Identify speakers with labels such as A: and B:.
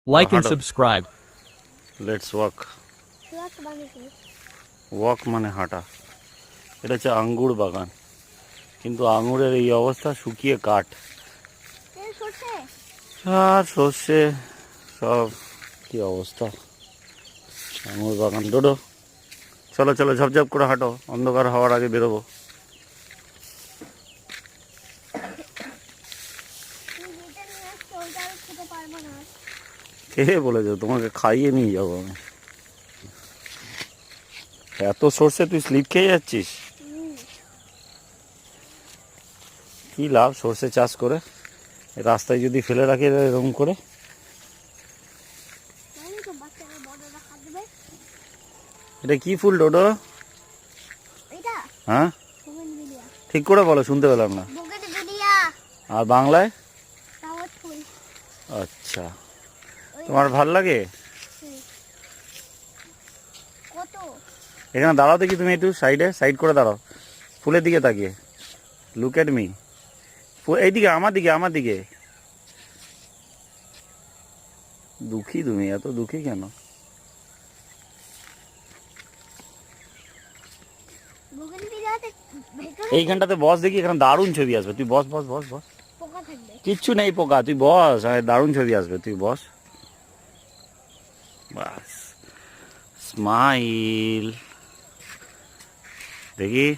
A: Like and
B: হাঁটো।
A: subscribe.
B: Let's walk.
C: What about it?
B: Walk মানে হাঁটা। এটা হচ্ছে আঙ্গুর বাগান, কিন্তু আঙুরের এই অবস্থা, শুকিয়ে কাঠ
C: এই সরষে
B: আর সর্ষে সব কি অবস্থা। আঙুর বাগান। ডোডো চলো চলো, ঝপঝপ করে হাঁটো, অন্ধকার হওয়ার আগে বেরোবো।
C: তুমি যেটা নিয়ে আসছো ওইটা আমি খেতে পারবো না।
B: কে বলেছো তোমাকে খাইয়ে নিয়ে যাবো আমি? এত সর্ষে তুই স্লিপ খেয়ে যাচ্ছিস? কি লাভ সর্ষে চাষ করে? রাস্তায় যদি ফেলে রাখি এরকম করে।
C: জানি তো বাচ্চারা বড়রা খাবে।
B: এটা কি ফুল ডোডো?
C: এটা
B: হ্যাঁ
C: বোগেনভিলিয়া।
B: ঠিক করে বলো, শুনতে পেলাম না।
C: বোগেনভিলিয়া
B: আর বাংলায়?
C: টাওয়ার ফুল।
B: আচ্ছা, তোমার ভাল লাগে?
C: কত?
B: এখানে দাঁড়াও দেখি, তুমি একটু সাইড করে দাঁড়াও, ফুলের দিকে তাকিয়ে। Look at me. এইদিকে, আমার দিকে। দুঃখী তুমি, এত দুঃখী কেন?
C: বোগেনভিলিয়াতে ভেতরে
B: এইখানটাতে বস দেখি, এখানে দারুণ ছবি আসবে। তুই বস।
C: পোকা থাকবে।
B: কিচ্ছু নেই পোকা, তুই বস, দারুণ ছবি আসবে, তুই বস। বাস, স্মাইল দেখি।